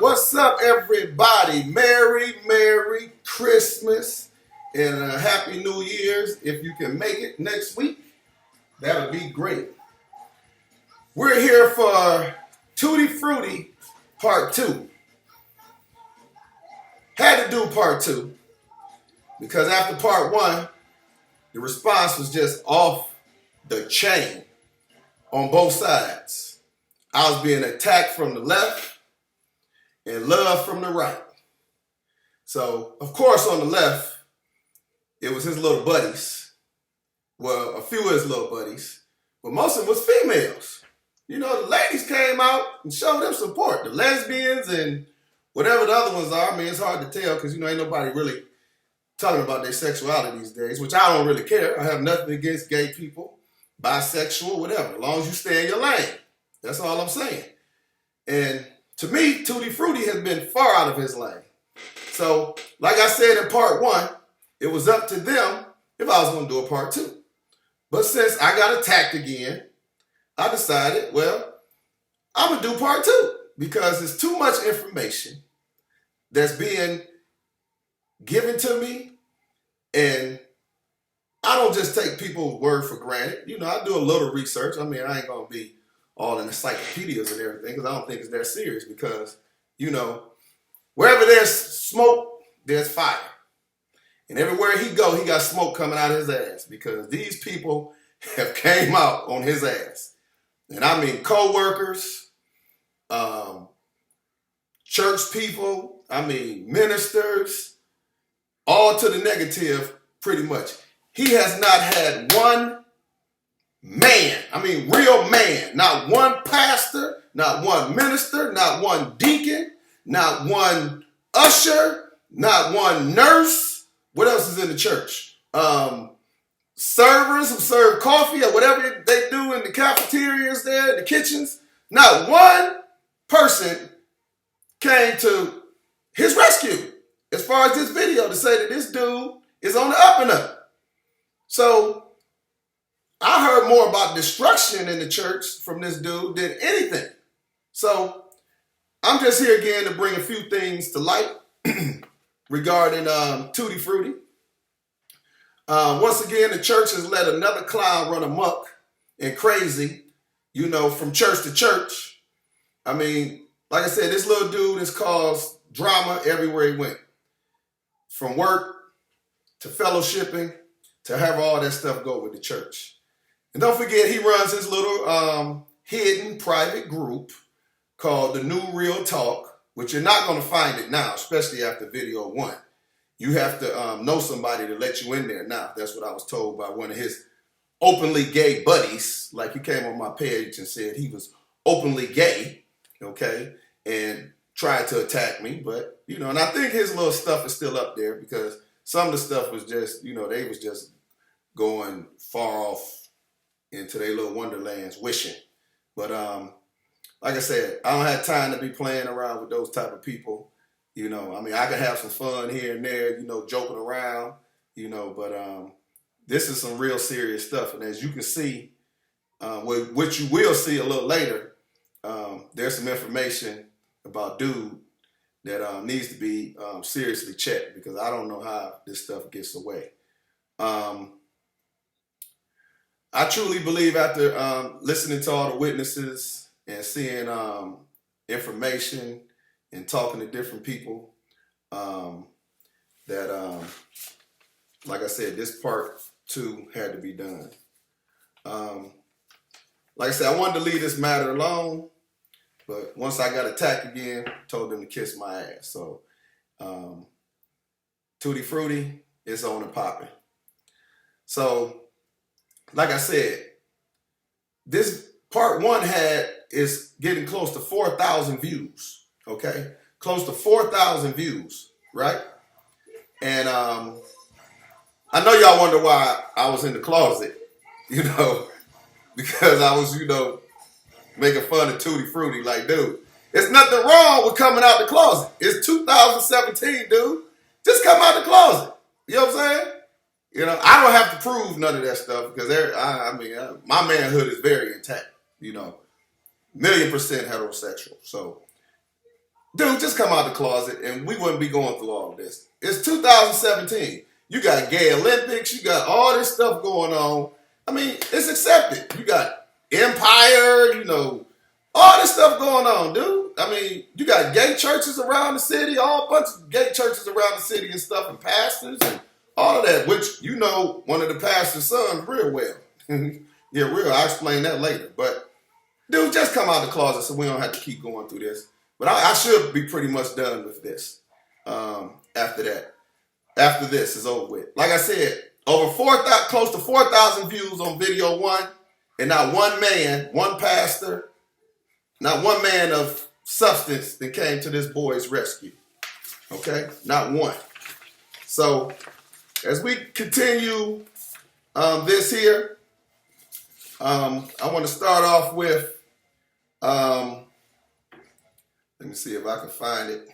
What's up, everybody? Merry Christmas and a Happy New Year's. If you can make it next week, that'll be great. We're here for Tutti Frutti Part 2. Had to do Part 2 because after Part 1, the response was just off the chain on both sides. I was being attacked from the left and love from the right. So, of course, on the left, it was his little buddies. Well, a few of his little buddies, but most of them was females. You know, the ladies came out and showed them support. The lesbians and whatever the other ones are. I mean, it's hard to tell because, you know, ain't nobody really talking about their sexuality these days, which I don't really care. I have nothing against gay people, bisexual, whatever, as long as you stay in your lane. That's all I'm saying. And to me, Tutti Frutti has been far out of his lane. So, like I said in Part 1, it was up to them if I was going to do a Part 2. But since I got attacked again, I decided, well, I'm going to do Part 2 because there's too much information that's being given to me, and I don't just take people's word for granted. You know, I do a little research. I mean, I ain't going to be all in encyclopedias and everything because I don't think it's that serious because, you know, wherever there's smoke, there's fire. And everywhere he go, he got smoke coming out of his ass because these people have came out on his ass. And I mean co-workers, church people, I mean ministers, all to the negative pretty much. He has not had one man, I mean real man, not one pastor, not one minister, not one deacon, not one usher, not one nurse. What else is in the church? Servers who serve coffee or whatever they do in the cafeterias there, in the kitchens. Not one person came to his rescue as far as this video to say that this dude is on the up and up. So I heard more about destruction in the church from this dude than anything. So I'm just here again to bring a few things to light regarding Tutti Frutti. Once again, the church has let another clown run amok and crazy, you know, from church to church. I mean, like I said, this little dude has caused drama everywhere he went. From work to fellowshipping to have all that stuff go with the church. And don't forget, he runs his little hidden private group called The New Real Talk, which you're not going to find it now, especially after video 1. You have to know somebody to let you in there now. That's what I was told by one of his openly gay buddies. Like he came on my page and said he was openly gay, okay, and tried to attack me. But, you know, and I think his little stuff is still up there because some of the stuff was just, you know, they was just going far off into their little wonderlands wishing. But like I said, I don't have time to be playing around with those type of people. You know, I mean, I can have some fun here and there, you know, joking around, you know, but this is some real serious stuff. And as you can see, which you will see a little later, there's some information about dude that needs to be seriously checked, because I don't know how this stuff gets away. I truly believe after listening to all the witnesses and seeing information and talking to different people, that, like I said, this part 2 had to be done. Like I said, I wanted to leave this matter alone, but once I got attacked again, told them to kiss my ass. So, Tutti Frutti is on and popping. So, like I said, this part 1 is getting close to 4,000 views. Okay, close to 4,000 views, right? And I know y'all wonder why I was in the closet, you know, because I was, you know, making fun of Tutti Frutti. Like, dude, there's nothing wrong with coming out the closet. It's 2017, dude. Just come out the closet. You know what I'm saying? You know, I don't have to prove none of that stuff, because my manhood is very intact. You know, 1,000,000% heterosexual. So, dude, just come out the closet and we wouldn't be going through all of this. It's 2017. You got gay Olympics. You got all this stuff going on. I mean, it's accepted. You got Empire, you know, all this stuff going on, dude. I mean, you got gay churches around the city, all bunch of gay churches around the city and stuff, and pastors and all of that, which, you know, one of the pastor's sons real well. Yeah, real. I'll explain that later. But, dude, just come out the closet so we don't have to keep going through this. But I should be pretty much done with this after that. After this is over with. Like I said, close to 4,000 views on video 1, and not one man, one pastor, not one man of substance that came to this boy's rescue. Okay? Not one. So, as we continue this here, I want to start off with, let me see if I can find it.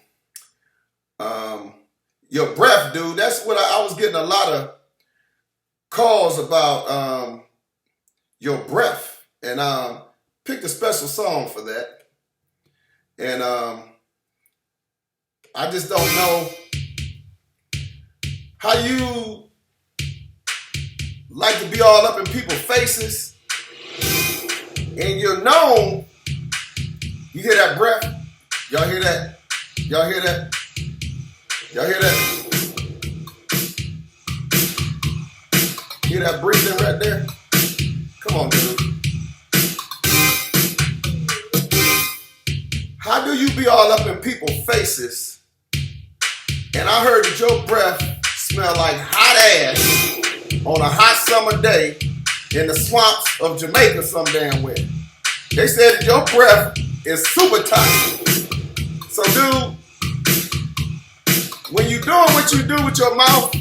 Your breath, dude. That's what I was getting a lot of calls about your breath. And picked a special song for that. And I just don't know how you like to be all up in people's faces. And you're known. You hear that breath? Y'all hear that? Y'all hear that? Y'all hear that? Hear that breathing right there? Come on, dude. How do you be all up in people's faces? And I heard that your breath smell like hot ass on a hot summer day in the swamps of Jamaica some damn way. They said that your breath is super tight. So, dude, when you doing what you do with your mouth,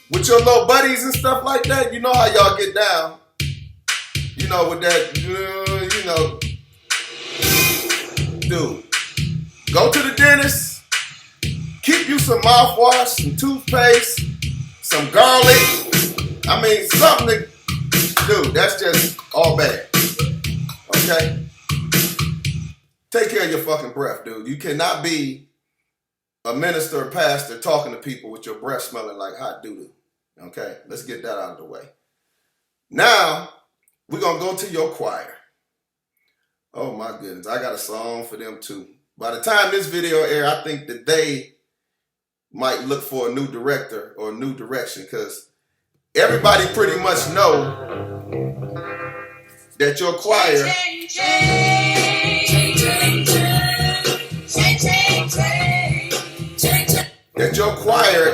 with your little buddies and stuff like that, you know how y'all get down. You know, with that, you know. Dude, go to the dentist, keep you some mouthwash, some toothpaste, some garlic. I mean, something to, dude, that's just all bad. Okay? Take care of your fucking breath, dude. You cannot be a minister or pastor talking to people with your breath smelling like hot doo-doo. Okay? Let's get that out of the way. Now, we're going to go to your choir. Oh my goodness, I got a song for them too. By the time this video air, I think that they might look for a new director or a new direction, because everybody pretty much know that your choir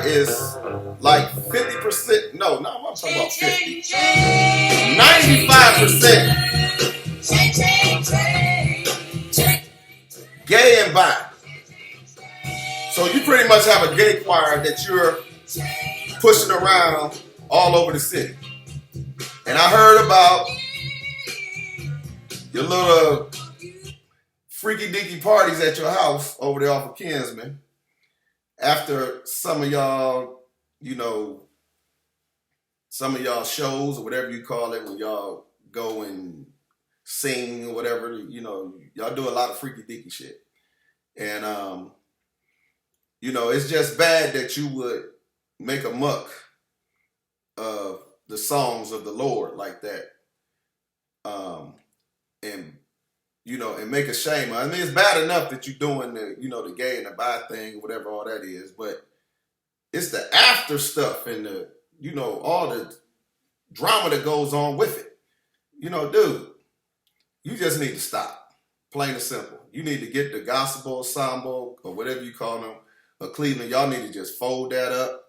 is like 50%, no, I'm talking about 50. 95% gay and bi. So you pretty much have a gay choir that you're pushing around all over the city. And I heard about your little freaky deaky parties at your house over there off of Kinsman. After some of y'all, some of y'all shows or whatever you call it, when y'all go and sing or whatever, y'all do a lot of freaky deaky shit. And, it's just bad that you would make a muck of the songs of the Lord like that. And make a shame. I mean, it's bad enough that you're doing the gay and the bi thing, whatever all that is, but it's the after stuff and the, all the drama that goes on with it. Dude, you just need to stop. Plain and simple. You need to get the gospel ensemble or whatever you call them, or Cleveland. Y'all need to just fold that up,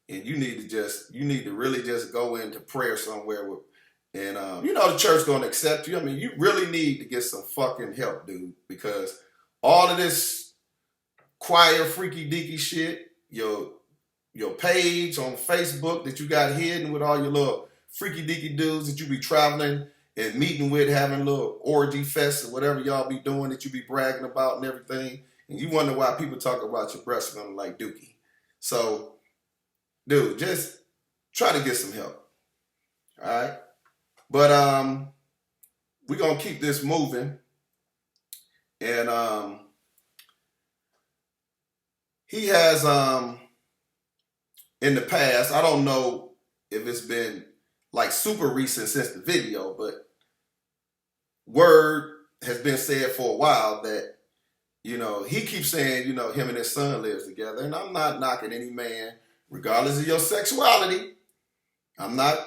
and you need to really just go into prayer somewhere with. And, the church going to accept you. I mean, you really need to get some fucking help, dude, because all of this choir freaky deaky shit, your page on Facebook that you got hidden with all your little freaky deaky dudes that you be traveling and meeting with, having little orgy fests or whatever y'all be doing that you be bragging about and everything. And you wonder why people talk about your breast smelling like Dookie. So, dude, just try to get some help. All right? But we're going to keep this moving. And he has, in the past, I don't know if it's been like super recent since the video, but word has been said for a while that, he keeps saying, him and his son lives together. And I'm not knocking any man, regardless of your sexuality. I'm not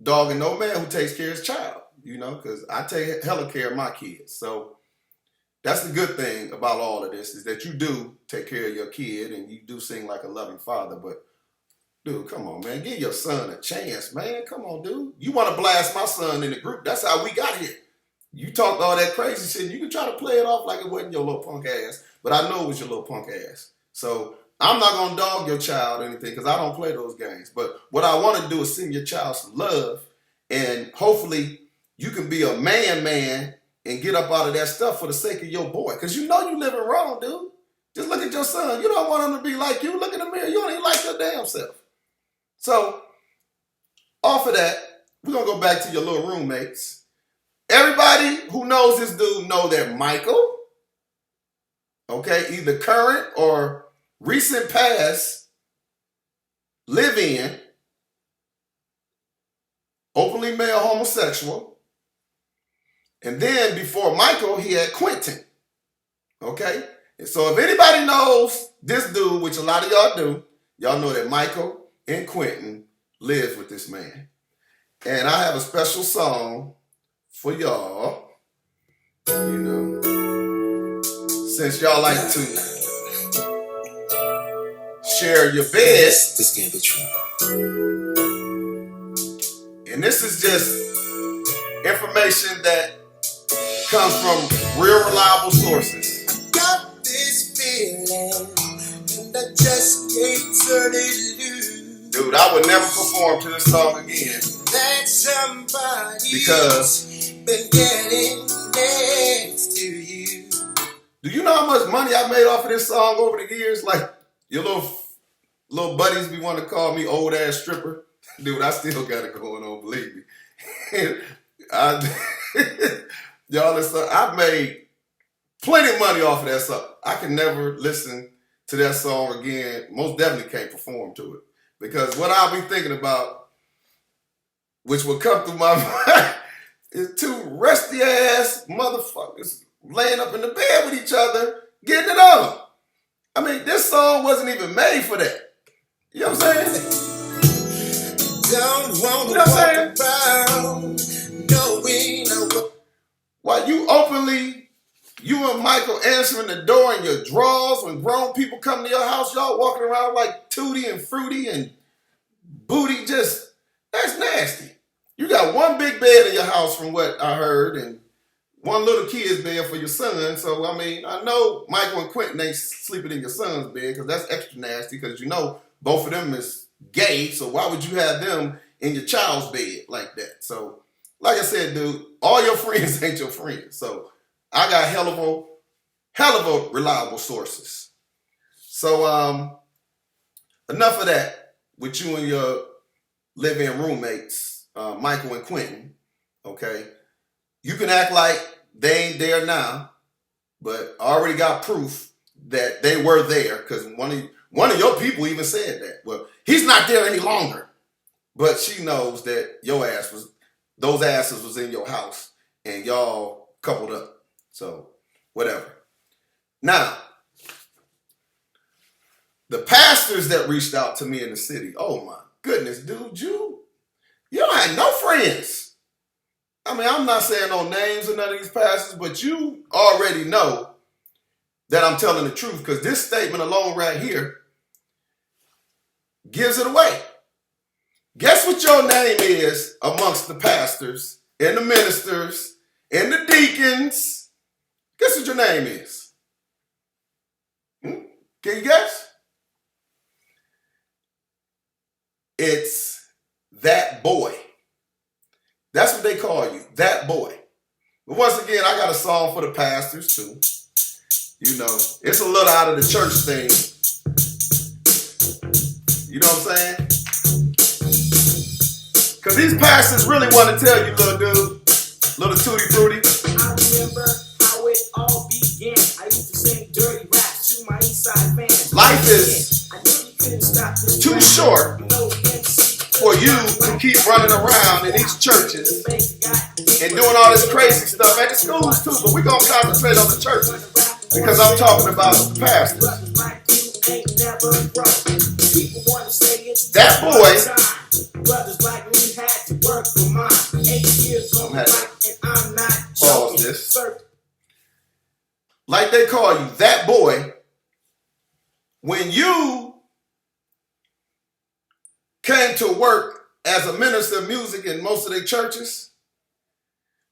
dogging no man who takes care of his child, because I take hella care of my kids. So that's the good thing about all of this, is that you do take care of your kid and you do seem like a loving father. But, dude, come on, man. Give your son a chance, man. Come on, dude. You want to blast my son in the group. That's how we got here. You talked all that crazy shit. You can try to play it off like it wasn't your little punk ass, but I know it was your little punk ass. So I'm not going to dog your child or anything, because I don't play those games. But what I want to do is send your child some love, and hopefully you can be a man and get up out of that stuff for the sake of your boy. Because you living wrong, dude. Just look at your son. You don't want him to be like you. Look in the mirror. You don't even like your damn self. So, off of that, we're going to go back to your little roommates. Everybody who knows this dude know that Michael, okay, either current or recent past, live in, openly male homosexual. And then before Michael, he had Quentin. Okay? And so if anybody knows this dude, which a lot of y'all do, y'all know that Michael and Quentin lives with this man. And I have a special song for y'all. Since y'all like to share your bed. This can't be true. And this is just information that comes from real reliable sources. Got this feeling and I just can't turn it loose. Dude, I would never perform to this song again. That somebody Because been getting next to you. do you know how much money I made off of this song over the years? Like, your little buddies be wanting to call me old ass stripper. Dude, I still got it going on, believe me. I've made plenty of money off of that song. I can never listen to that song again. Most definitely can't perform to it. Because what I'll be thinking about, which will come through my mind, is two rusty ass motherfuckers laying up in the bed with each other, getting it on. I mean, this song wasn't even made for that. You know what I'm saying? Don't want to walk around knowing while you and Michael answering the door in your drawers when grown people come to your house, y'all walking around like Tutti and Frutti and booty, that's nasty. You got one big bed in your house from what I heard, and one little kid's bed for your son. So, I mean, I know Michael and Quentin ain't sleeping in your son's bed, because that's extra nasty, because both of them is gay, so why would you have them in your child's bed like that? So, like I said, dude, all your friends ain't your friends. So I got hell of a reliable sources. So enough of that with you and your live-in roommates, Michael and Quentin. Okay, you can act like they ain't there now, but I already got proof that they were there because one of your people even said that. Well, he's not there any longer, but she knows that those asses was in your house and y'all coupled up. So whatever. Now, the pastors that reached out to me in the city, oh my goodness, dude, you don't have no friends. I mean, I'm not saying no names of none of these pastors, but you already know that I'm telling the truth because this statement alone right here gives it away. Guess what your name is amongst the pastors and the ministers and the deacons? Guess what your name is? Can you guess? It's that boy. That's what they call you, that boy. But once again, I got a song for the pastors too. You know, it's a little out of the church thing. You know what I'm saying? Because these pastors really want to tell you, little dude, little Tutti Frutti. I remember how it all began. I used to sing dirty raps to my Eastside fans. Life is too short for you to keep running around in these churches and doing all this crazy stuff at the schools too. But we're going to concentrate on the churches because I'm talking about the pastors. That boy, pause this. Like they call you, that boy, when you came to work as a minister of music in most of their churches,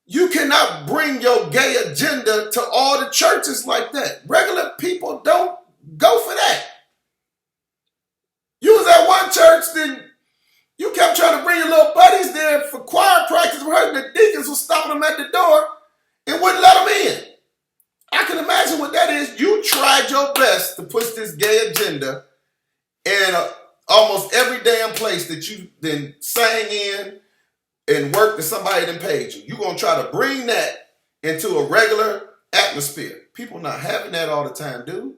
you cannot bring your gay agenda to all the churches like that. Regular people don't go for that. You was at one church, then you kept trying to bring your little buddies there for choir practice, and the deacons was stopping them at the door and wouldn't let them in. I can imagine what that is. You tried your best to push this gay agenda in almost every damn place that you then sang in and worked that somebody then paid you. You're going to try to bring that into a regular atmosphere. People not having that all the time, dude.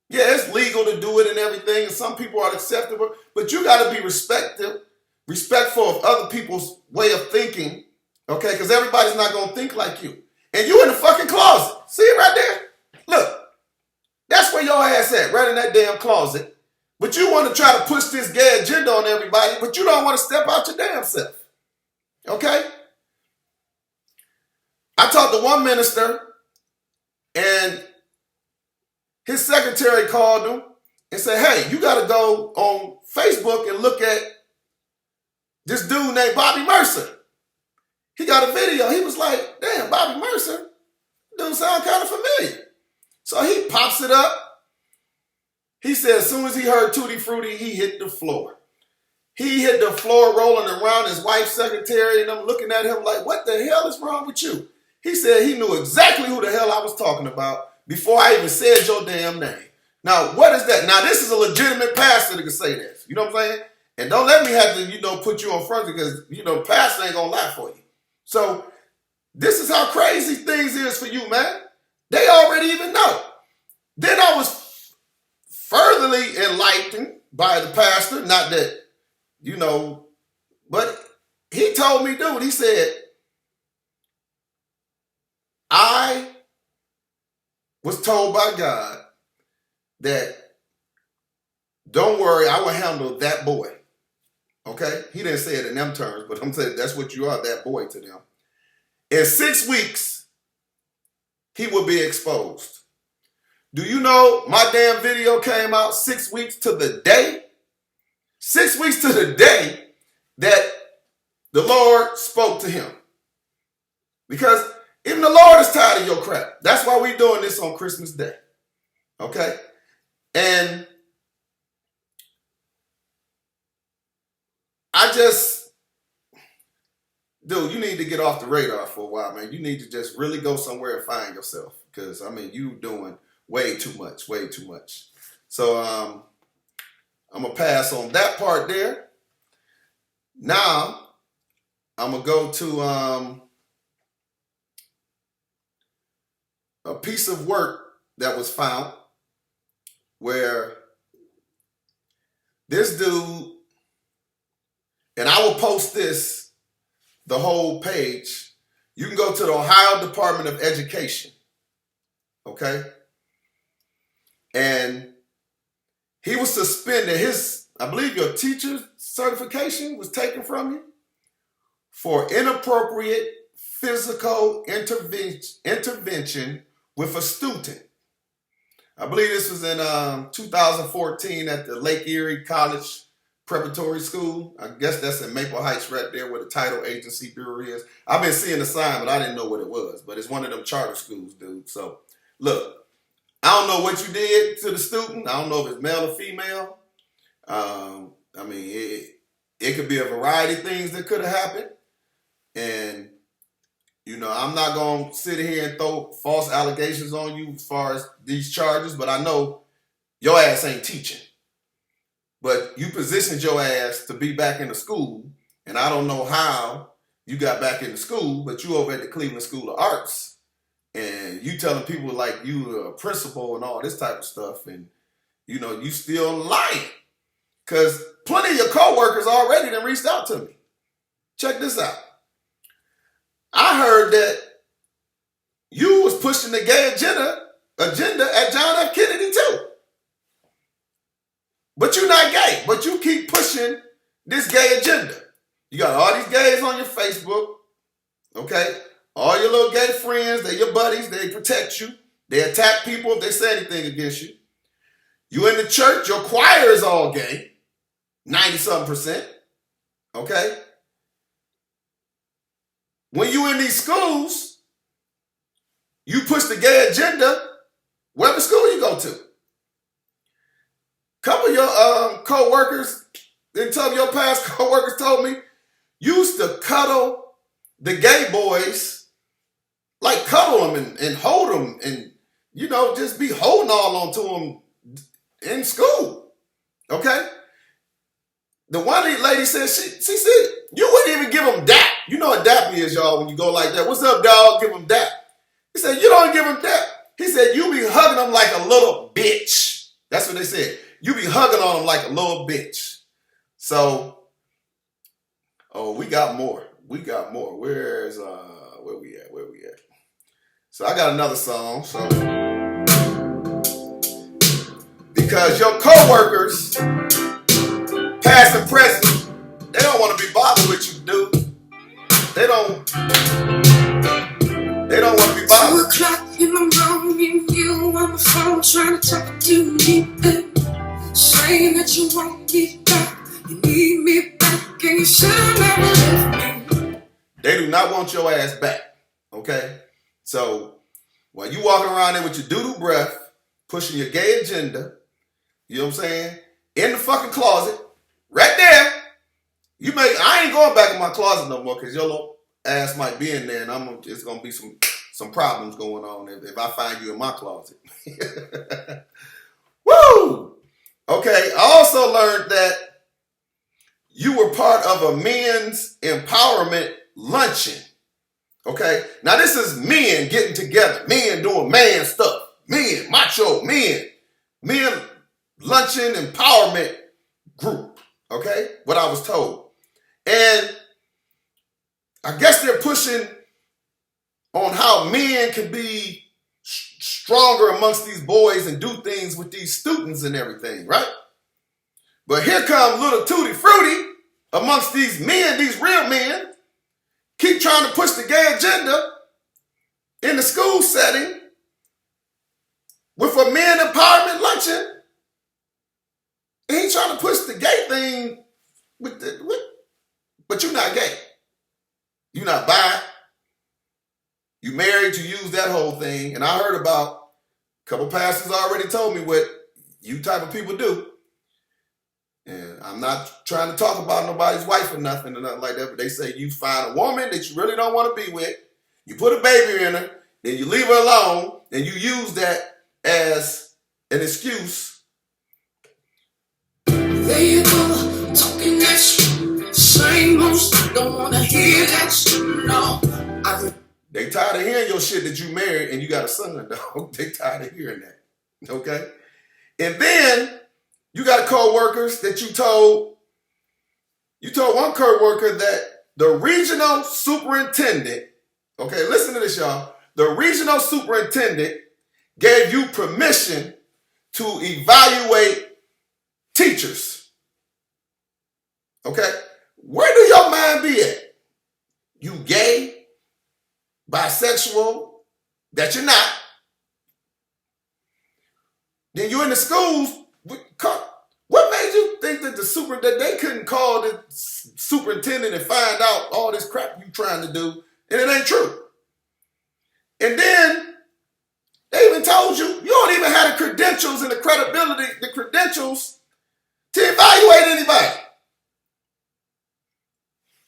Yeah, it's legal to do it and everything, and some people are acceptable, but you got to be respectful of other people's way of thinking, okay? Because everybody's not going to think like you. And you in the fucking closet. See it right there? Look, that's where your ass at, right in that damn closet. But you want to try to push this gay agenda on everybody, but you don't want to step out your damn self. Okay? I talked to one minister, and his secretary called him and said, hey, you got to go on Facebook and look at this dude named Bobby Mercer. He got a video. He was like, damn, Bobby Mercer, dude sound kind of familiar. So he pops it up. He said as soon as he heard Tutti Frutti, he hit the floor. He hit the floor rolling around his wife's secretary, and I'm looking at him like, what the hell is wrong with you? He said he knew exactly who the hell I was talking about before I even said your damn name. Now, what is that? Now, this is a legitimate pastor that can say this. You know what I'm saying? And don't let me have to, put you on front because, pastor ain't going to lie for you. So this is how crazy things is for you, man. They already even know. Then I was furtherly enlightened by the pastor, not that, but he told me, dude, he said, I was told by God that don't worry, I will handle that boy. Okay? He didn't say it in them terms, but I'm saying that's what you are, that boy to them. In 6 weeks, he will be exposed. Do you know my damn video came out 6 weeks to the day? 6 weeks to the day that the Lord spoke to him. Because even the Lord is tired of your crap. That's why we're doing this on Christmas Day. Okay? And dude, you need to get off the radar for a while, man. You need to just really go somewhere and find yourself. Because, I mean, you doing way too much, way too much. So, I'm going to pass on that part there. Now, I'm going to go to a piece of work that was found where this dude, and I will post this, the whole page. You can go to the Ohio Department of Education, okay? And he was suspended. His, I believe your teacher's certification was taken from you for inappropriate physical intervention with a student. I believe this was in 2014 at the Lake Erie College Preparatory School. I guess that's in Maple Heights right there where the title agency bureau is. I've been seeing the sign, but I didn't know what it was. But it's one of them charter schools, dude. So, look, I don't know what you did to the student. I don't know if it's male or female. I mean, it could be a variety of things that could have happened. And, you know, I'm not going to sit here and throw false allegations on you as far as these charges, but I know your ass ain't teaching. But you positioned your ass to be back in the school, and I don't know how you got back in the school, but you over at the Cleveland School of Arts, and you telling people like you a principal and all this type of stuff, and, you know, you still lying. Because plenty of your coworkers already done reached out to me. Check this out. I heard that you was pushing the gay agenda at John F. Kennedy too. But you're not gay, but you keep pushing this gay agenda. You got all these gays on your Facebook, okay? All your little gay friends, they're your buddies, they protect you. They attack people if they say anything against you. You in the church, your choir is all gay, 90-something%, okay? When you in these schools, you push the gay agenda, whatever school you go to. Couple of your co-workers, your past co-workers told me, used to cuddle the gay boys, like cuddle them and hold them and, you know, just be holding all on to them in school, okay? The one lady said, she said, you wouldn't even give them dap. You know what dap is, y'all, when you go like that. What's up, dog? Give them dap. He said, you don't give them dap. He said, you be hugging them like a little bitch. That's what they said. You be hugging on them like a little bitch. So, oh, we got more. We got more. Where we at? So I got another song. So, because your co-workers, past and present, they don't want to be bothered with you, dude. They don't want to be bothered. 2 o'clock in the morning, you on the phone trying to talk to me, saying that you want me back, you need me back, and you should have never left me. They do not want your ass back, okay? So, while you walking around there with your doo-doo breath, pushing your gay agenda, you know what I'm saying, in the fucking closet, right there, I ain't going back in my closet no more because your little ass might be in there and it's going to be some problems going on if I find you in my closet. Woo! Okay, I also learned that you were part of a men's empowerment luncheon. Okay, now this is men getting together, men doing man stuff, men, macho, men luncheon empowerment group. Okay, what I was told. And I guess they're pushing on how men can be stronger amongst these boys and do things with these students and everything, right? But here comes little Tutti Frutti amongst these men, these real men, keep trying to push the gay agenda in the school setting with a men empowerment luncheon. And he's trying to push the gay thing but you're not gay. You're not bi. You married, you use that whole thing. And I heard about a couple pastors already told me what you type of people do. And I'm not trying to talk about nobody's wife or nothing like that, but they say you find a woman that you really don't want to be with, you put a baby in her, then you leave her alone, and you use that as an excuse. There you go, talking that shit. Same most don't want to hear that shit. No, they tired of hearing your shit that you married and you got a son, dog. They tired of hearing that. Okay? And then you got co-workers that you told one co-worker that the regional superintendent, okay, listen to this, y'all. The regional superintendent gave you permission to evaluate teachers. Okay? Where do your mind be at? You gay, bisexual, that you're not. Then you're in the schools. What made you think that they couldn't call the superintendent and find out all this crap you trying to do, and it ain't true? And then they even told you don't even have the credentials and the credibility, the credentials to evaluate anybody.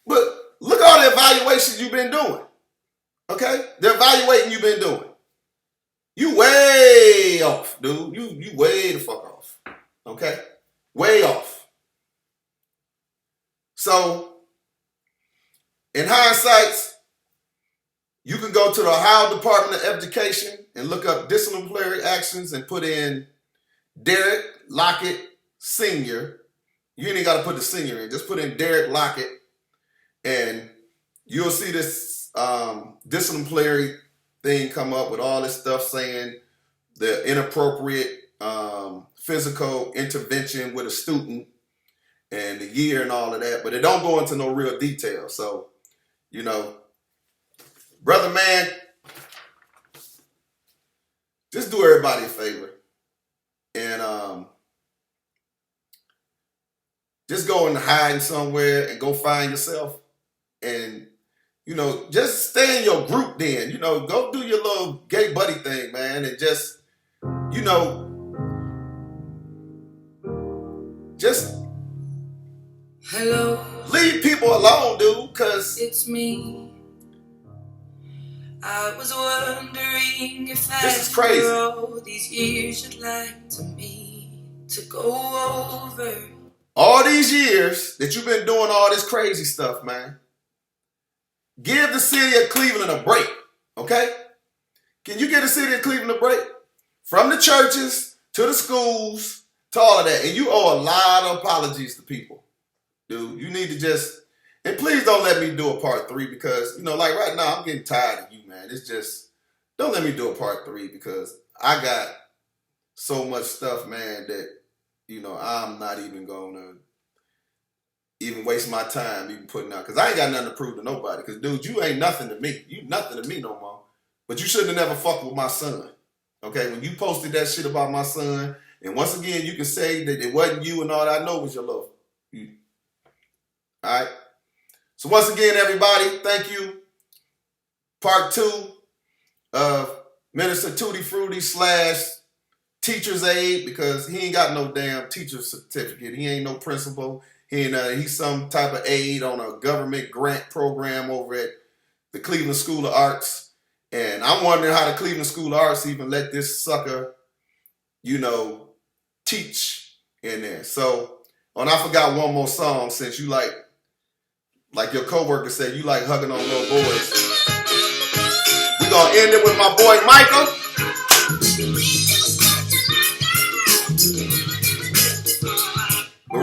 But look at all the evaluations you've been doing. Okay? The evaluating you've been doing. You way off, dude. You way the fuck off. Okay? Way off. So, in hindsight, you can go to the Ohio Department of Education and look up disciplinary actions and put in Derek Lockett Sr. You ain't got to put the senior in. Just put in Derek Lockett and you'll see this disciplinary thing come up with all this stuff saying the inappropriate physical intervention with a student and the year and all of that, but it don't go into no real detail. So, brother man, just do everybody a favor and just go and hide somewhere and go find yourself and just stay in your group then. Go do your little gay buddy thing, man, and just hello, leave people alone, dude, because it's me. I was wondering if this is crazy. all these years you'd like me to go over. All these years that you've been doing all this crazy stuff, man, give the city of Cleveland a break, okay? Can you give the city of Cleveland a break? From the churches to the schools to all of that. And you owe a lot of apologies to people, dude. You need to and please don't let me do a part 3 because, like right now, I'm getting tired of you, man. It's just, don't let me do a part 3 because I got so much stuff, man, that, I'm not even going to even waste my time even putting out. Because I ain't got nothing to prove to nobody. Because, dude, you ain't nothing to me. You nothing to me no more. But you shouldn't have never fucked with my son. Okay? When you posted that shit about my son, and once again, you can say that it wasn't you and all that I know was your love. All right? So once again, everybody, thank you. Part 2 of Minister Tutti Frutti / teacher's aide, because he ain't got no damn teacher certificate. He ain't no principal. He's some type of aide on a government grant program over at the Cleveland School of Arts. And I'm wondering how the Cleveland School of Arts even let this sucker, teach in there. So, and I forgot one more song since you like your coworker said, you like hugging on little boys. We're going to end it with my boy Michael. But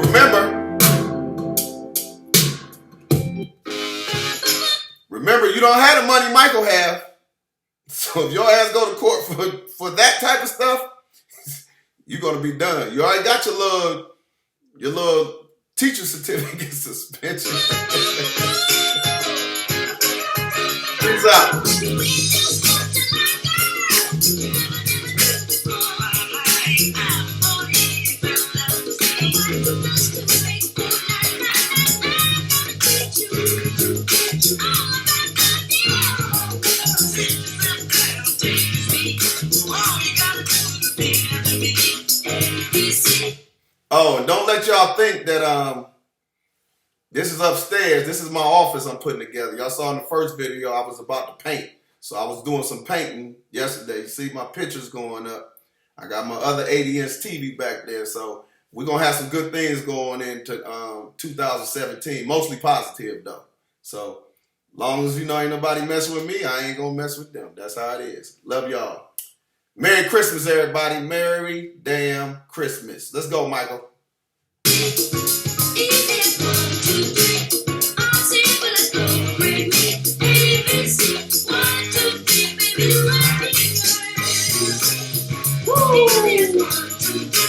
remember, you don't have the money Michael have. So if your ass go to court for that type of stuff, you're gonna be done. You already got your little teacher certificate suspension. Peace out. Oh, and don't let y'all think that this is upstairs. This is my office I'm putting together. Y'all saw in the first video I was about to paint. So I was doing some painting yesterday. You see my pictures going up. I got my other 80-inch TV back there. So we're going to have some good things going into 2017. Mostly positive, though. So long as you know ain't nobody messing with me, I ain't going to mess with them. That's how it is. Love y'all. Merry Christmas, everybody. Merry damn Christmas. Let's go, Michael. Woo!